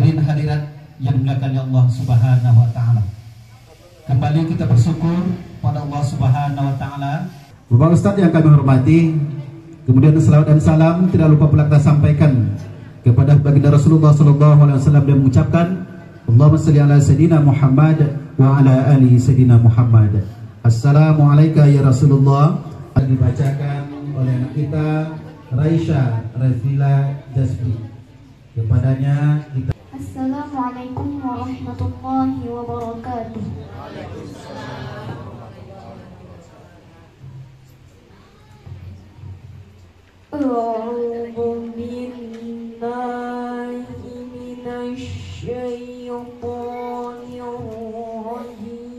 Hadirin hadirat yang dimuliakan Allah Subhanahu wa taala. Kembali kita bersyukur pada Allah Subhanahu wa taala. Bapak Ustadz yang kami hormati, kemudian selawat dan salam tidak lupa pula kita sampaikan kepada baginda Rasulullah sallallahu alaihi wasallam dan mengucapkan Allahumma shalli ala sayyidina Muhammad wa ala ali sayyidina Muhammad. Assalamualaikum ya Rasulullah. Dibacakan oleh anak kita Raisya Razila Jasbi. Kepadanya kita Assalamualaikum warahmatullahi wabarakatuh. A'udzu billahi minasy syaithanir rajim.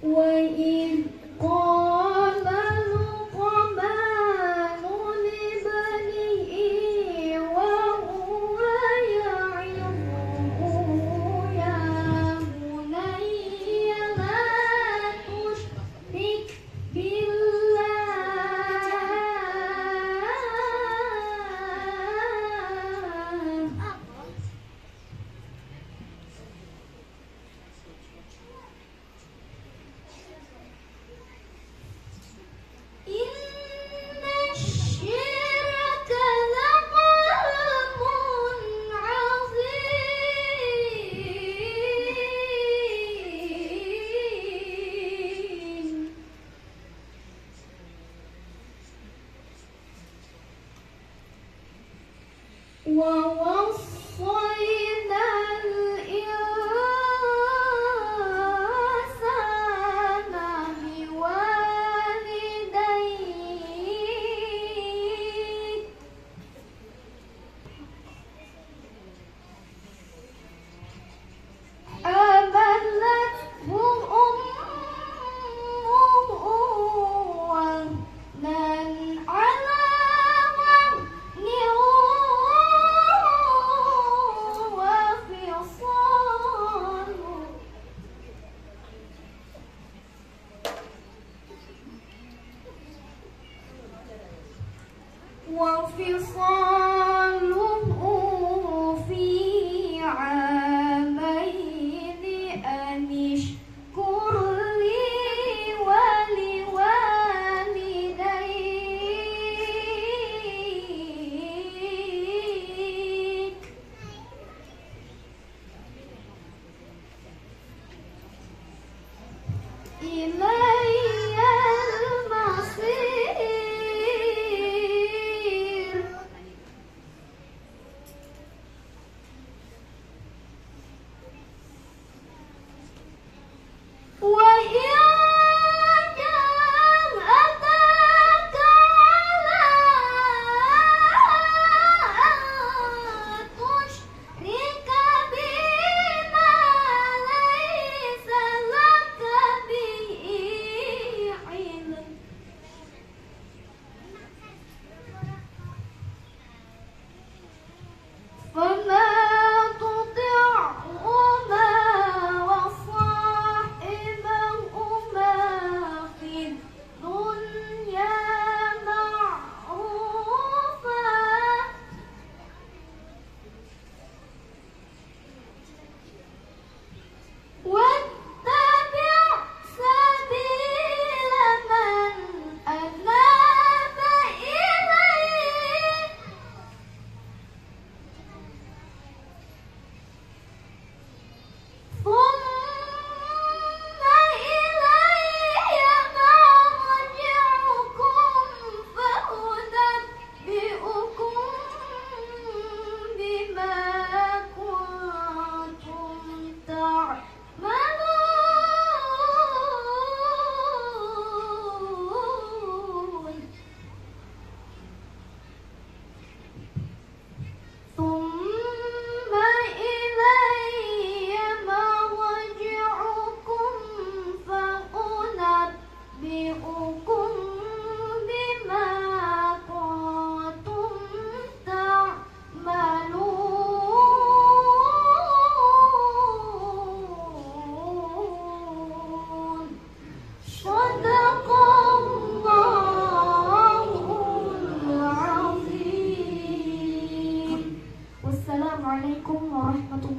وَإِذْ قَالَ لُقْمَانُ لِابْنِهِ وَهُوَ يَعِظُهُ يَا بُنَيَّ لَا تُشْرِكْ بِاللَّهِ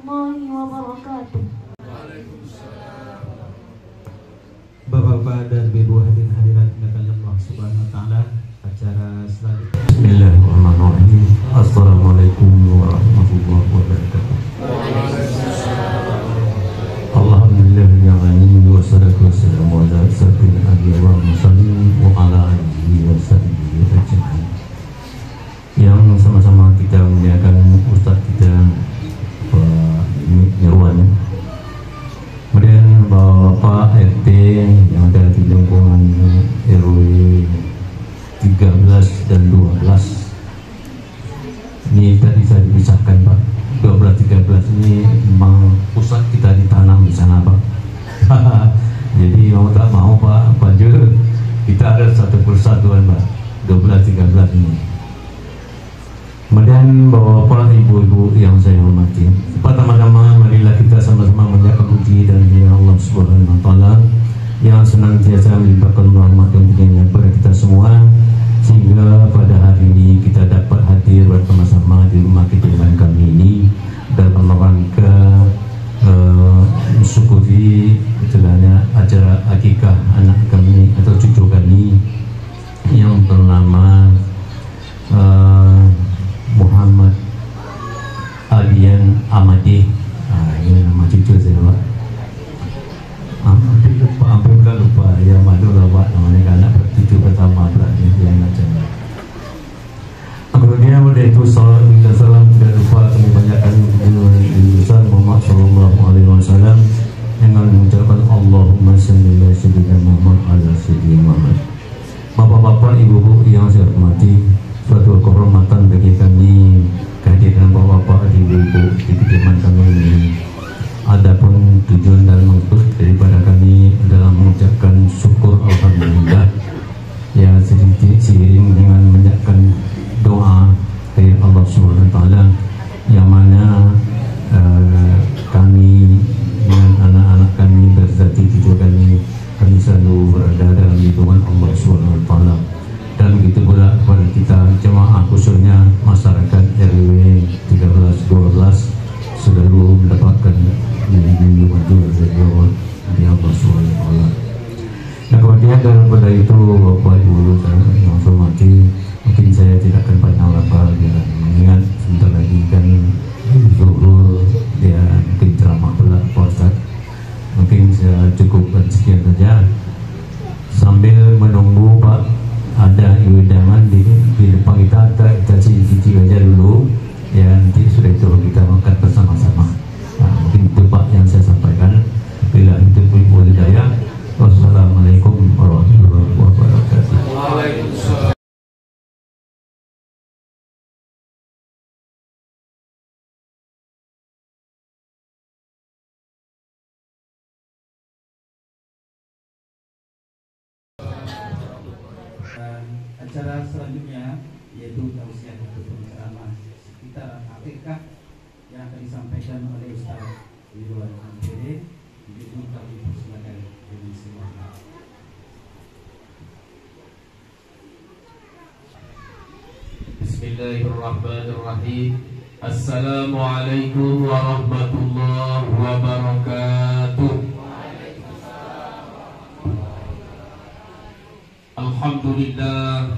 warahmatullahi wabarakatuh. Bapak-bapak dan ibu hadirin hadirat dimuliakan Allah Subhanahu wa taala, acara selanjutnya. Bismillahirrahmanirrahim. Assalamualaikum warahmatullahi wabarakatuh. Alhamdulillahirrahmanirrahim. Wassalatu wassalamu ala asyrafil anbiya'i wal mursalin wa ala alihi wa sahbihi ajma'in. Yang sama-sama kita muliakan Ustaz kita Pak Nirwan, kemudian Bapak RT yang ada di lingkungan RW 13 dan 12. Ini tadi saya dipisahkan Pak, 12-13 ini memang pusat kita ditanam di sana Pak. Jadi mau tak mau Pak Fajr, kita ada satu persatuan Pak, 12-13 ini. Kemudian bapak-bapak, ibu-ibu yang saya hormati, pertama-tama marilah kita sama-sama menjaga puji dan puji Allah Subhanahu wa taala yang senantiasa melimpahkan rahmat dan pujinya kepada kita semua, sehingga pada hari ini kita dapat hadir bersama-sama di rumah kediaman kami ini dalam rangka mensyukuri betulnya acara akikah anak kami atau cucu kami yang bernama Muhammad Alian Amadi. Ini nama cucu saya Pak. Ampun lupa ya, malu lah Pak, namanya anak cucu pertama berarti yang macam. Kemudian pada itu salam tidak lupa kami banyakkan Ustaz Muhammad sallallahu alaihi wasallam dengan mengucapkan Allahumma shalli ala sayyidina Muhammad ala sayyidina Muhammad. Bapak-bapak, ibu-ibu yang saya hormati, suatu kehormatan bagi kami kehadiran bapak-bapak, ibu-ibu di kediaman kami ini. Adapun tujuan dan maksud daripada kami adalah mengucapkan syukur alhamdulillah ya, sedikit seiring dengan menyiapkan doa dari Allah Subhanahu wa taala, yang mana kami dengan anak-anak kami bersatu cucu kami selalu berada dalam lindungan Allah Subhanahu wa taala. Dan begitu pula kepada kita jemaah, khususnya masyarakat RW 13-12 selalu mendapatkan lindungan dari Allah Subhanahu wa taala. Nah, kemudian daripada itu Bapak Ibu yang saya hormati, mungkin saya tidak akan panjang lebar ya, mengingat sebentar lagi kan zuhur dia mungkin ceramah pula Pak Ustaz. Mungkin saya cukupkan sekian saja sambil menunggu Pak ada hidangan di depan kita cici aja dulu ya, nanti sudah itu kita makan bersama-sama. Nah, mungkin itu Pak yang saya sampaikan. Bila itu wal hidayah. Wassalamualaikum warahmatullahi wabarakatuh. Waalaikumsalam. Acara selanjutnya yaitu tausiah untuk penceramah sekitar akikah yang akan disampaikan oleh Ustaz Ridwan MPD. Jadi kami persilakan dengan semuanya. Bismillahirrahmanirrahim. Assalamualaikum warahmatullahi wabarakatuh.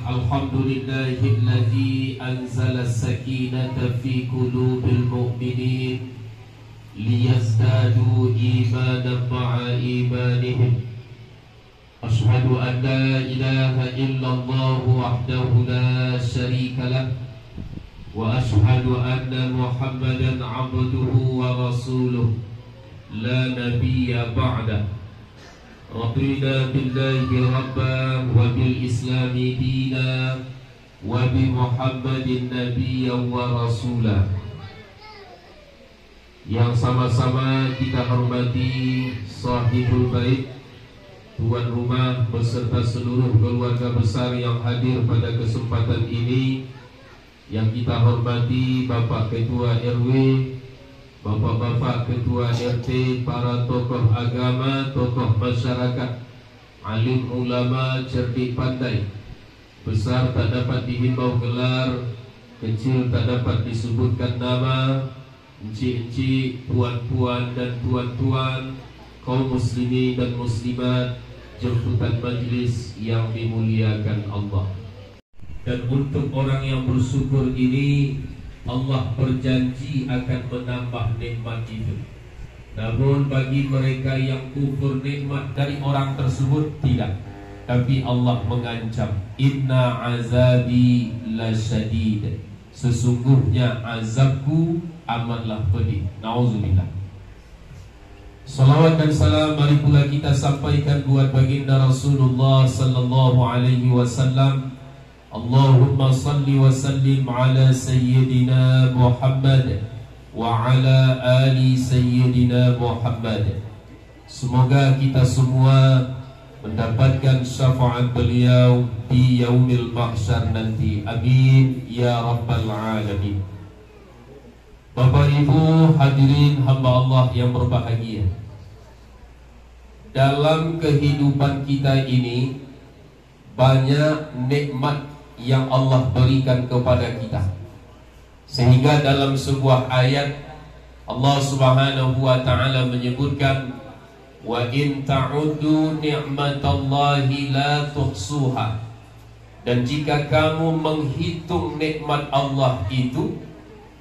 Alhamdulillahilladzi anzala as-sakinata fi qulubil mu'minin liyazdadu imanan ma'a imanihim. Ashhadu an la ilaha illallah wahdahu la syarika lah wa ashhadu anna Muhammadan abduhu wa rasuluh la nabiyya ba'dah. Radina billahi rabba wa bil islami dina wa bi Muhammadin nabiyyan wa rasulah. Yang sama-sama kita hormati sahibul bait, tuan rumah beserta seluruh keluarga besar yang hadir pada kesempatan ini. Yang kita hormati Bapak Ketua RW, Bapak-bapak Ketua RT, para tokoh agama, tokoh masyarakat, alim ulama, cerdik pandai. Besar tak dapat dihimbau gelar, kecil tak dapat disebutkan nama. encik-encik, puan-puan dan tuan-tuan, kaum muslimin dan muslimat, jemputan majlis yang dimuliakan Allah. Dan untuk orang yang bersyukur ini, Allah berjanji akan menambah nikmat itu. Namun bagi mereka yang kufur nikmat dari orang tersebut tidak. Tapi Allah mengancam, inna azabi lasyadid, sesungguhnya azabku amatlah pedih. Nauzubillah. Salawat dan salam mari pula kita sampaikan buat baginda Rasulullah sallallahu alaihi wasallam. Allahumma salli wa sallim ala sayyidina Muhammad wa ala ali sayyidina Muhammad. Semoga kita semua mendapatkan syafaat beliau di yaumil mahsyar nanti. Amin ya rabbal alamin. Bapak Ibu hadirin hamba Allah yang berbahagia, dalam kehidupan kita ini banyak nikmat yang Allah berikan kepada kita, sehingga dalam sebuah ayat Allah Subhanahu wa ta'ala menyebutkan, wa in ta'uddu ni'matallahi la tuhsuha, dan jika kamu menghitung nikmat Allah itu,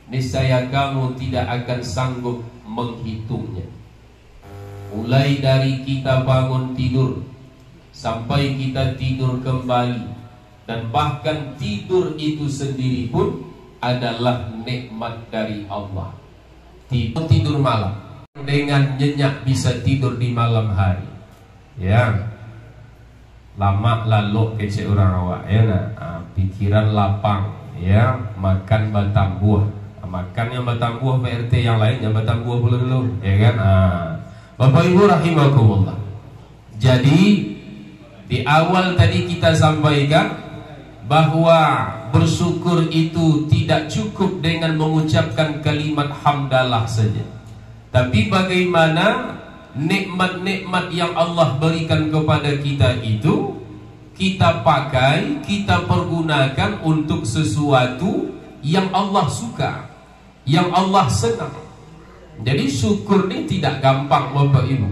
niscaya kamu tidak akan sanggup menghitungnya. Mulai dari kita bangun tidur sampai kita tidur kembali, dan bahkan tidur itu sendiri pun adalah nikmat dari Allah. Tidur malam, dengan nyenyak bisa tidur di malam hari, ya. Lama lalu kece orang awak, ya nah, pikiran lapang, ya, makan batang buah. Makan yang batang buah PRT, yang lain yang batang buah pula dulu, ya kan? Bapak Ibu rahimakumullah. Jadi di awal tadi kita sampaikan bahwa bersyukur itu tidak cukup dengan mengucapkan kalimat hamdalah saja, tapi bagaimana nikmat-nikmat yang Allah berikan kepada kita itu kita pakai, kita pergunakan untuk sesuatu yang Allah suka, yang Allah senang. Jadi syukur ini tidak gampang Bapak Ibu.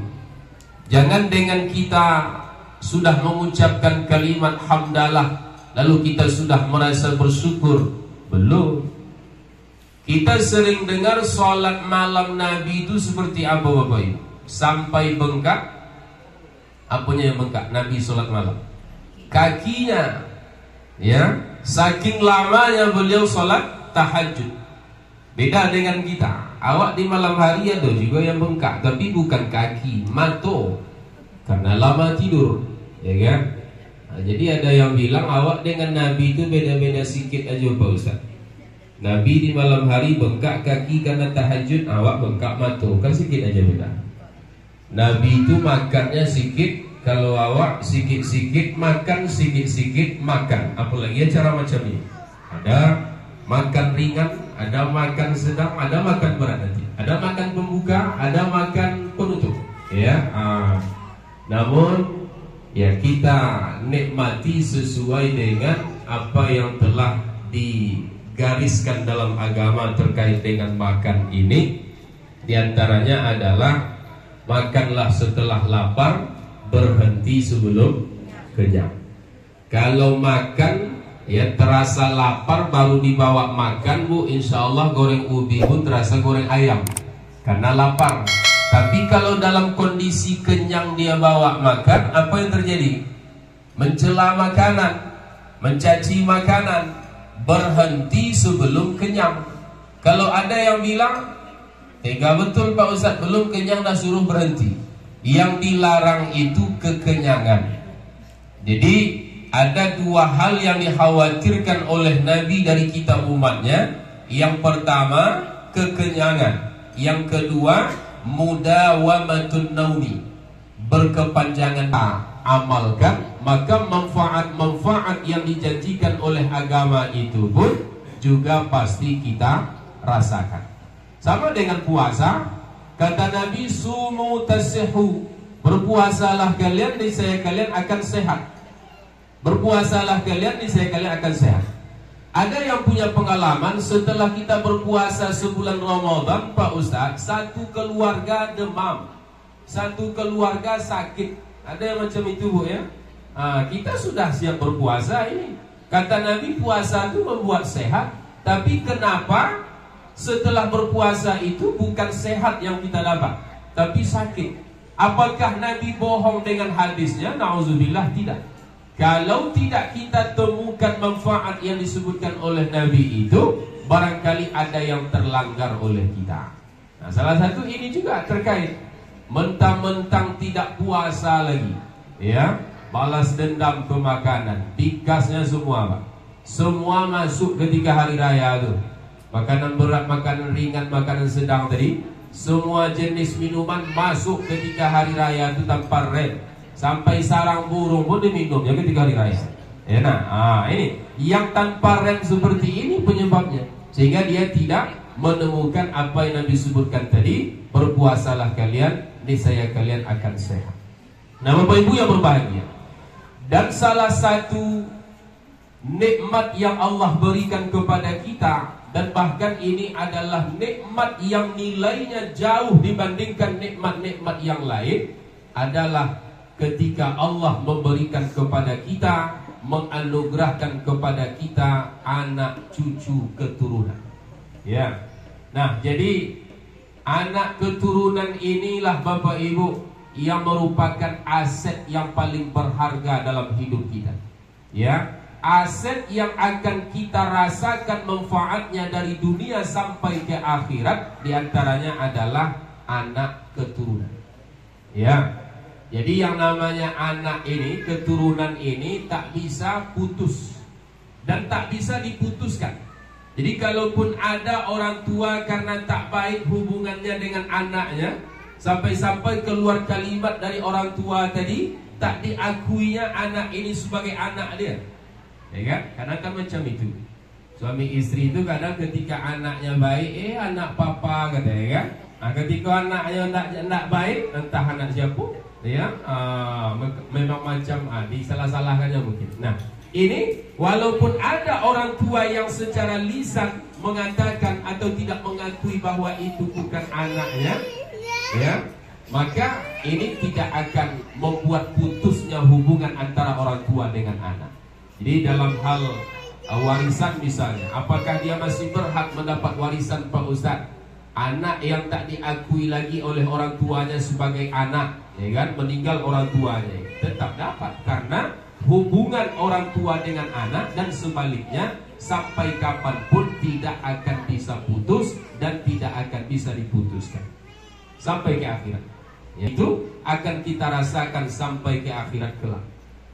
Jangan dengan kita sudah mengucapkan kalimat hamdalah lalu kita sudah merasa bersyukur. Belum. Kita sering dengar sholat malam Nabi itu seperti apa Bapak Ibu? Sampai bengkak. Apanya yang bengkak? Nabi sholat malam, kakinya, ya, saking lamanya beliau sholat tahajud. Beda dengan kita. Awak di malam hari ada juga yang bengkak, tapi bukan kaki, mata, karena lama tidur, ya kan? Nah, jadi ada yang bilang awak dengan Nabi itu beda-beda sikit aja Pak Ustaz. Nabi di malam hari bengkak kaki karena tahajud, awak bengkak mata, kan sikit aja beda. Nabi itu makannya sikit, kalau awak sikit-sikit makan, sikit-sikit makan. Apalagi cara macam ini. Ada makan ringan, ada makan sedang, ada makan berat nanti. Ada makan pembuka, ada makan penutup. Ya, namun ya kita nikmati sesuai dengan apa yang telah digariskan dalam agama terkait dengan makan ini. Di antaranya adalah makanlah setelah lapar, berhenti sebelum kenyang. Kalau makan ya terasa lapar baru dibawa makan Bu, insya Allah goreng ubi pun terasa goreng ayam karena lapar. Tapi kalau dalam kondisi kenyang dia bawa makan, apa yang terjadi? Mencela makanan, mencaci makanan, berhenti sebelum kenyang. Kalau ada yang bilang, tega betul Pak Ustaz, belum kenyang dah suruh berhenti. Yang dilarang itu kekenyangan. Jadi ada dua hal yang dikhawatirkan oleh Nabi dari kita umatnya. Yang pertama kekenyangan, yang kedua mudawamatun naumi, berkepanjangan. Amalkan, maka manfaat-manfaat yang dijanjikan oleh agama itu pun juga pasti kita rasakan. Sama dengan puasa, kata Nabi, sumu tasihu, berpuasalah kalian niscaya kalian akan sehat. Berpuasalah kalian niscaya kalian akan sehat. Ada yang punya pengalaman setelah kita berpuasa sebulan Ramadan, Pak Ustaz, satu keluarga demam, satu keluarga sakit. Ada yang macam itu, Bu, ya? Kita sudah siap berpuasa ini. Kata Nabi, puasa itu membuat sehat. Tapi kenapa setelah berpuasa itu bukan sehat yang kita dapat, tapi sakit? Apakah Nabi bohong dengan hadisnya? Na'udzubillah, tidak. Kalau tidak kita temukan manfaat yang disebutkan oleh Nabi itu, barangkali ada yang terlanggar oleh kita. Nah, salah satu ini juga terkait mentang-mentang tidak puasa lagi, ya, balas dendam ke makanan, pikasnya semua, Pak. Semua masuk ketika hari raya itu. Makanan berat, makanan ringan, makanan sedang tadi, semua jenis minuman masuk ketika hari raya itu tanpa rem. Sampai sarang burung pun diminumnya ketika hari raya. Ya, nah, ini yang tanpa rem seperti ini penyebabnya, sehingga dia tidak menemukan apa yang Nabi sebutkan tadi. Berpuasalah kalian, niscaya kalian akan sehat. Nah, Bapak Ibu yang berbahagia, dan salah satu nikmat yang Allah berikan kepada kita, dan bahkan ini adalah nikmat yang nilainya jauh dibandingkan nikmat-nikmat yang lain, adalah ketika Allah memberikan kepada kita, menganugerahkan kepada kita anak cucu keturunan. Ya. Nah, jadi anak keturunan inilah Bapak Ibu yang merupakan aset yang paling berharga dalam hidup kita. Ya, aset yang akan kita rasakan manfaatnya dari dunia sampai ke akhirat, diantaranya adalah anak keturunan. Ya. Jadi yang namanya anak ini, keturunan ini tak bisa putus dan tak bisa diputuskan. Jadi kalaupun ada orang tua karena tak baik hubungannya dengan anaknya, sampai-sampai keluar kalimat dari orang tua tadi, tak diakuinya anak ini sebagai anak dia, ya kan? Karena kan macam itu. Suami istri itu kadang ketika anaknya baik, anak papa katanya, kan? Nah, ketika anaknya tak baik, entah anak siapa, ya, memang macam disalah-salahkannya mungkin. Nah, ini walaupun ada orang tua yang secara lisan mengatakan atau tidak mengakui bahwa itu bukan anaknya, ya, maka ini tidak akan membuat putusnya hubungan antara orang tua dengan anak. Jadi dalam hal warisan misalnya, apakah dia masih berhak mendapat warisan, Pak Ustaz? Anak yang tak diakui lagi oleh orang tuanya sebagai anak, ya kan, meninggal orang tuanya, tetap dapat, karena hubungan orang tua dengan anak dan sebaliknya sampai kapanpun tidak akan bisa putus dan tidak akan bisa diputuskan sampai ke akhirat. Itu akan kita rasakan sampai ke akhirat kelak.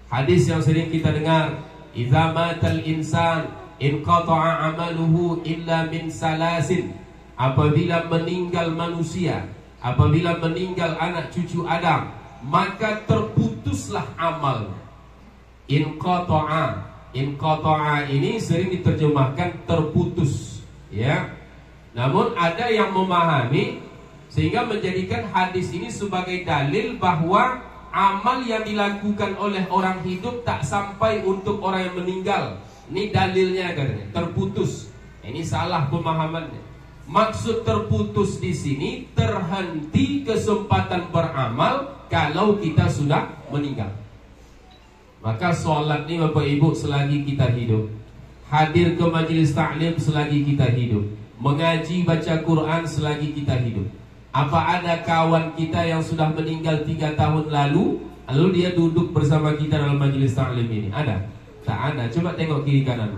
Hadis yang sering kita dengar, idza matal insan inqata'a amaluhu illa min salasin. Apabila meninggal manusia, apabila meninggal anak cucu Adam, maka terputuslah amal. Inqata'a, inqata'a ini sering diterjemahkan terputus, ya. Namun ada yang memahami sehingga menjadikan hadis ini sebagai dalil bahwa amal yang dilakukan oleh orang hidup tak sampai untuk orang yang meninggal. Ini dalilnya katanya, terputus. Ini salah pemahamannya. Maksud terputus di sini terhenti kesempatan beramal kalau kita sudah meninggal. Maka sholat ini Bapak Ibu selagi kita hidup, hadir ke majelis ta'lim selagi kita hidup, mengaji baca Quran selagi kita hidup. Apa ada kawan kita yang sudah meninggal 3 tahun lalu dia duduk bersama kita dalam majelis ta'lim ini? Ada? Tak ada. Coba tengok kiri kanan,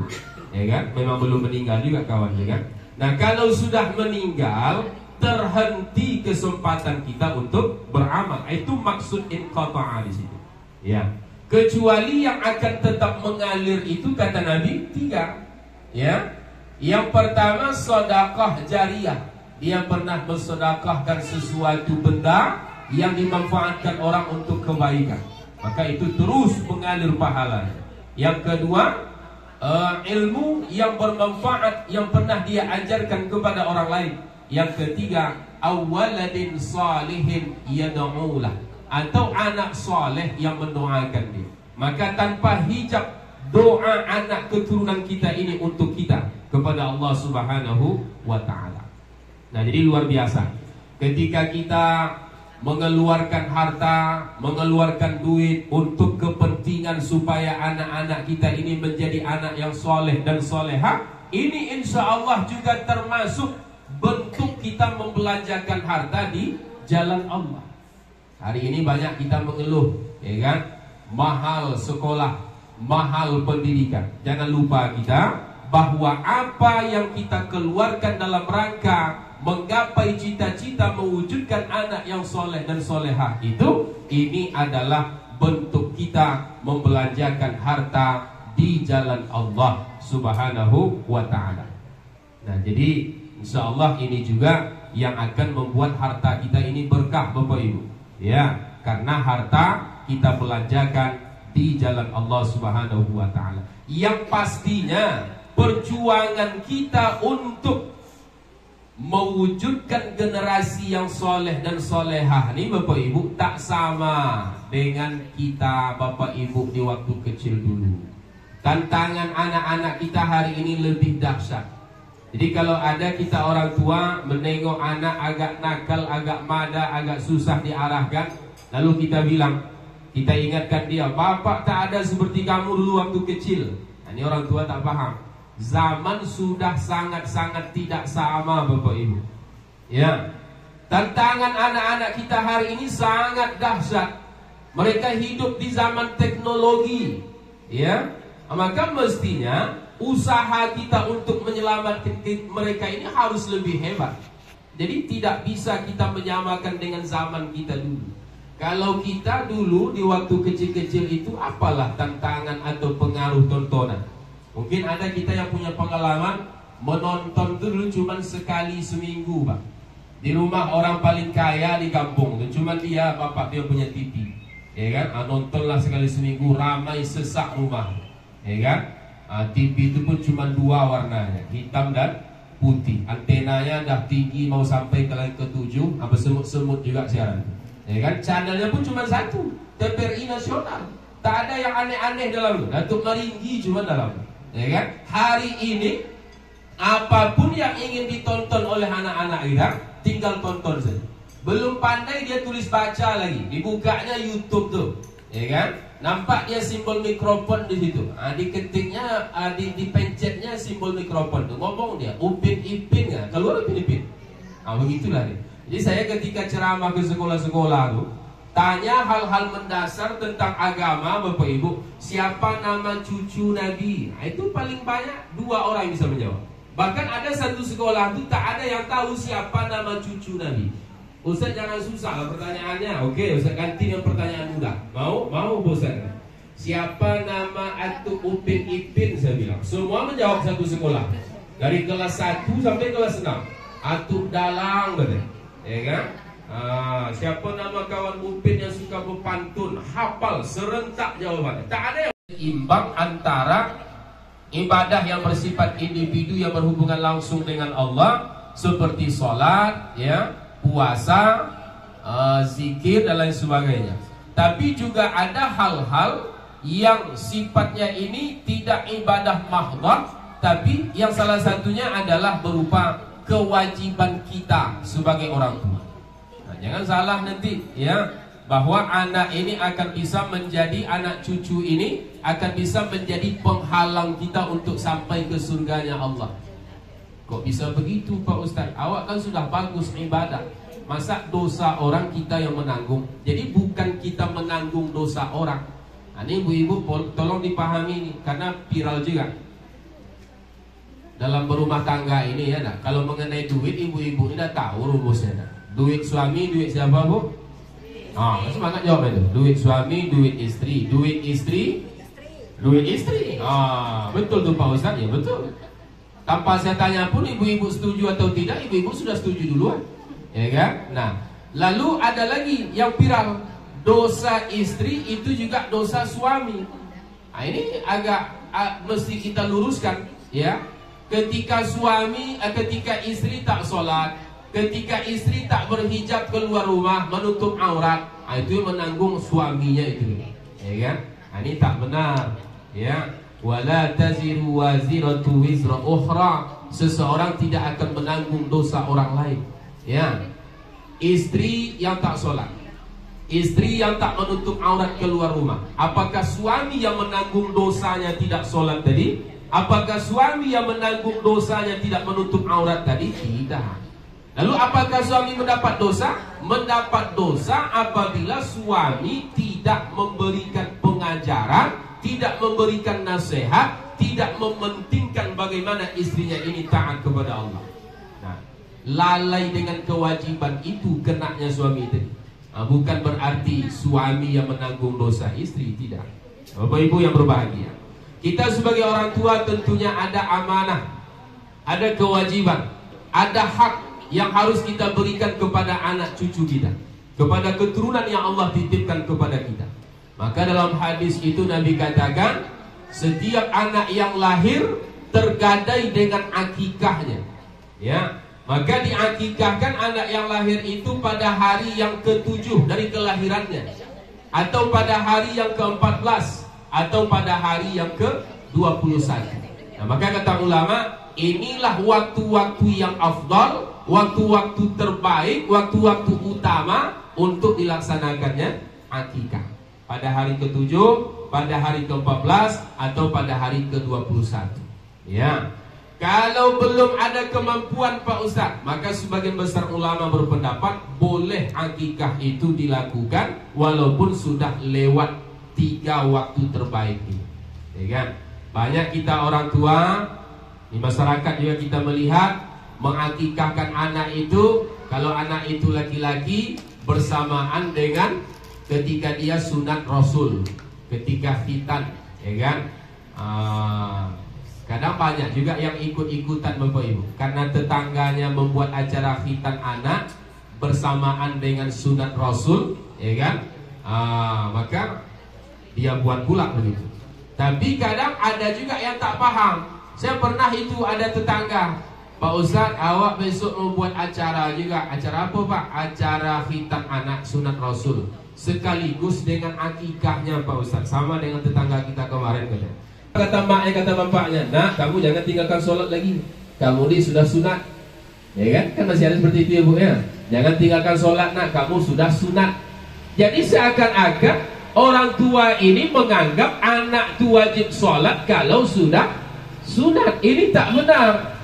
ya kan? Memang belum meninggal juga kawan, ya kan? Nah, kalau sudah meninggal, terhenti kesempatan kita untuk beramal. Itu maksud inqata'a di situ. Ya. Kecuali yang akan tetap mengalir itu kata Nabi 3. Ya. Yang pertama sedekah jariyah. Dia pernah bersedekahkan sesuatu benda yang dimanfaatkan orang untuk kebaikan. Maka itu terus mengalir pahalanya. Yang kedua, ilmu yang bermanfaat yang pernah dia ajarkan kepada orang lain. Yang ketiga, awaladin salihin yad'ulah, atau anak soleh yang mendoakan dia. Maka tanpa hijab doa anak keturunan kita ini untuk kita kepada Allah Subhanahu wa Ta'ala. Nah, jadi luar biasa ketika kita mengeluarkan harta, mengeluarkan duit untuk kepentingan supaya anak-anak kita ini menjadi anak yang soleh dan soleha. Ini insya Allah juga termasuk bentuk kita membelanjakan harta di jalan Allah. Hari ini banyak kita mengeluh, ya kan? Mahal sekolah, mahal pendidikan. Jangan lupa kita bahwa apa yang kita keluarkan dalam rangka menggapai cita-cita mewujudkan anak yang soleh dan solehah itu, ini adalah bentuk kita membelanjakan harta di jalan Allah Subhanahu wa Ta'ala. Nah, jadi insya Allah ini juga yang akan membuat harta kita ini berkah, Bapak Ibu. Ya, karena harta kita belanjakan di jalan Allah Subhanahu wa Ta'ala. Yang pastinya perjuangan kita untuk mewujudkan generasi yang soleh dan solehah ini, Bapak Ibu, tak sama dengan kita Bapak Ibu di waktu kecil dulu. Tantangan anak-anak kita hari ini lebih dahsyat. Jadi kalau ada kita orang tua menengok anak agak nakal, agak mada, agak susah diarahkan, lalu kita bilang, kita ingatkan dia, bapak tak ada seperti kamu dulu waktu kecil. Nah, ini orang tua tak paham. Zaman sudah sangat-sangat tidak sama, Bapak Ibu. Ya, tantangan anak-anak kita hari ini sangat dahsyat. Mereka hidup di zaman teknologi. Ya, maka mestinya usaha kita untuk menyelamatkan mereka ini harus lebih hebat. Jadi tidak bisa kita menyamakan dengan zaman kita dulu. Kalau kita dulu di waktu kecil-kecil itu apalah tantangan atau pengaruh tontonan. Mungkin ada kita yang punya pengalaman menonton dulu cuma sekali seminggu, Pak. Di rumah orang paling kaya di kampung, cuma dia, bapak dia punya TV. Ya kan? Nontonlah sekali seminggu, ramai sesak rumah. Ya kan? TV itu pun cuma dua warnanya, hitam dan putih. Antenanya dah tinggi mau sampai ke langit ke-7, semut-semut juga siaran. Ya kan? Channelnya pun cuma satu, TVRI nasional. Tak ada yang aneh-aneh dalam. Datuk Maringgi cuma dalam. Ya kan? Hari ini apapun yang ingin ditonton oleh anak-anak kita, tinggal tonton saja. Belum pandai dia tulis baca lagi, dibukanya YouTube tuh. Ya kan? Nampak dia simbol mikrofon di situ. Diketiknya, dipencetnya simbol mikrofon tuh. Ngomong dia, Upin Ipin nggak? Keluar Upin Ipin. Begitulah dia. Jadi saya ketika ceramah ke sekolah-sekolah tuh, tanya hal-hal mendasar tentang agama, Bapak Ibu. Siapa nama cucu Nabi? Itu paling banyak 2 orang yang bisa menjawab. Bahkan ada satu sekolah itu tak ada yang tahu siapa nama cucu Nabi. Ustaz jangan susah lah pertanyaannya. Oke, Ustaz ganti yang pertanyaan mudah. Mau Ustaz? Siapa nama Atuk Upin Ipin? Saya bilang. Semua menjawab satu sekolah. Dari kelas 1 sampai kelas 6. Atuk Dalang, katanya. Ya kan? Siapa nama kawan Upin yang suka berpantun? Hafal serentak jawabannya. Tak ada yang imbang antara ibadah yang bersifat individu yang berhubungan langsung dengan Allah seperti sholat, ya, puasa, zikir dan lain sebagainya. Tapi juga ada hal-hal yang sifatnya ini tidak ibadah mahdhah, tapi yang salah satunya adalah berupa kewajiban kita sebagai orang tua. Jangan salah nanti ya, bahwa anak ini akan bisa menjadi, anak cucu ini akan bisa menjadi penghalang kita untuk sampai ke surganya Allah. Kok bisa begitu Pak Ustaz? Awak kan sudah bagus ibadah, masa dosa orang kita yang menanggung? Jadi bukan kita menanggung dosa orang. Nah, ini ibu-ibu tolong dipahami ini, karena viral juga dalam berumah tangga ini ya. Kalau mengenai duit, ibu-ibu ini dah tahu rumusnya. Duit suami, duit siapa Bu? Semangat jawab itu. Duit suami, duit istri. Duit istri, duit istri. Betul tuh Pak Ustaz, ya betul. Tanpa saya tanya pun ibu-ibu setuju atau tidak, ibu-ibu sudah setuju duluan, ya kan? Nah, lalu ada lagi yang viral, dosa istri itu juga dosa suami. Nah, ini agak mesti kita luruskan, ya. Ketika istri tak sholat, ketika istri tak berhijab keluar rumah, menutup aurat, itu menanggung suaminya itu, ya kan? Ini tak benar, ya. Wala taziru waziratu wizra ukhra. Seseorang tidak akan menanggung dosa orang lain. Ya. Istri yang tak sholat, istri yang tak menutup aurat keluar rumah, apakah suami yang menanggung dosanya tidak sholat tadi? Apakah suami yang menanggung dosanya tidak menutup aurat tadi? Tidak. Lalu apakah suami mendapat dosa? Mendapat dosa apabila suami tidak memberikan pengajaran, tidak memberikan nasihat, tidak mementingkan bagaimana istrinya ini taat kepada Allah. Nah, lalai dengan kewajiban itu kenanya suami tadi. Bukan berarti suami yang menanggung dosa istri, tidak. Bapak Ibu yang berbahagia, kita sebagai orang tua tentunya ada amanah, ada kewajiban, ada hak yang harus kita berikan kepada anak cucu kita, kepada keturunan yang Allah titipkan kepada kita. Maka dalam hadis itu Nabi katakan, setiap anak yang lahir tergadai dengan akikahnya. Ya, maka diakikahkan anak yang lahir itu pada hari yang ke-7 dari kelahirannya, atau pada hari yang ke-14, atau pada hari yang ke-21. Nah, maka kata ulama, inilah waktu-waktu yang afdal, waktu-waktu terbaik, waktu-waktu utama untuk dilaksanakannya akikah. Pada hari ke-7, pada hari ke-14, atau pada hari ke-21. Ya. Kalau belum ada kemampuan Pak Ustaz, maka sebagian besar ulama berpendapat boleh akikah itu dilakukan walaupun sudah lewat 3 waktu terbaik ini. Ya kan? Banyak kita orang tua di masyarakat juga kita melihat mengakikahkan anak itu, kalau anak itu laki-laki bersamaan dengan ketika dia sunat Rasul, ketika khitan, ya kan? Kadang banyak juga yang ikut-ikutan Bapak Ibu, karena tetangganya membuat acara khitan anak bersamaan dengan sunat Rasul, ya kan? Maka dia buat pula begitu. Tapi kadang ada juga yang tak paham. Saya pernah itu ada tetangga, Pak Ustaz, awak besok membuat acara juga. Acara apa Pak? Acara khitan anak sunat Rasul, sekaligus dengan akikahnya Pak Ustaz. Sama dengan tetangga kita kemarin katanya. Kata maknya, kata bapaknya, nak, kamu jangan tinggalkan sholat lagi, kamu ini sudah sunat. Ya kan? Kan masih ada seperti itu ya Bu ya. Jangan tinggalkan sholat nak, kamu sudah sunat. Jadi seakan-akan orang tua ini menganggap anak itu wajib sholat kalau sudah sunat. Ini tak benar.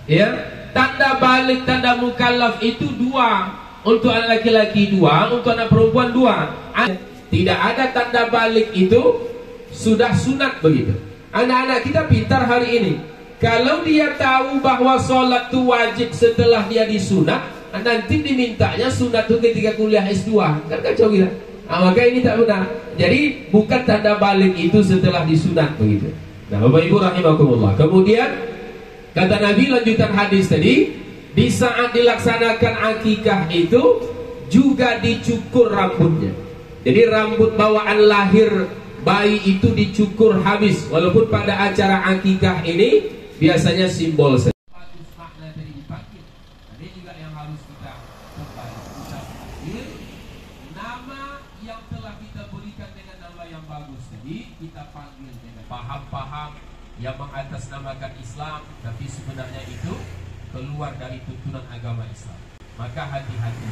Ya, tanda balik, tanda mukallaf itu 2. Untuk anak laki-laki 2, untuk anak perempuan 2. Tidak ada tanda balik itu sudah sunat begitu. Anak-anak kita pintar hari ini. Kalau dia tahu bahwa sholat itu wajib setelah dia disunat, nanti dimintanya sunat itu ketika kuliah S2. Kan kacau gila. Maka ini tak benar. Jadi bukan tanda balik itu setelah disunat begitu. Nah Bapak Ibu rahimakumullah. Kemudian kata Nabi lanjutan hadis tadi, di saat dilaksanakan akikah itu juga dicukur rambutnya. Jadi rambut bawaan lahir bayi itu dicukur habis. Walaupun pada acara akikah ini biasanya simbol saja. Makna dari dipanggil. Ini juga yang harus kita panggil. Nama yang telah kita berikan dengan nama yang bagus tadi, kita panggil dengan paham-paham yang mengatasnamakan Islam, tapi sebenarnya itu keluar dari tuntunan agama Islam. Maka hati-hati.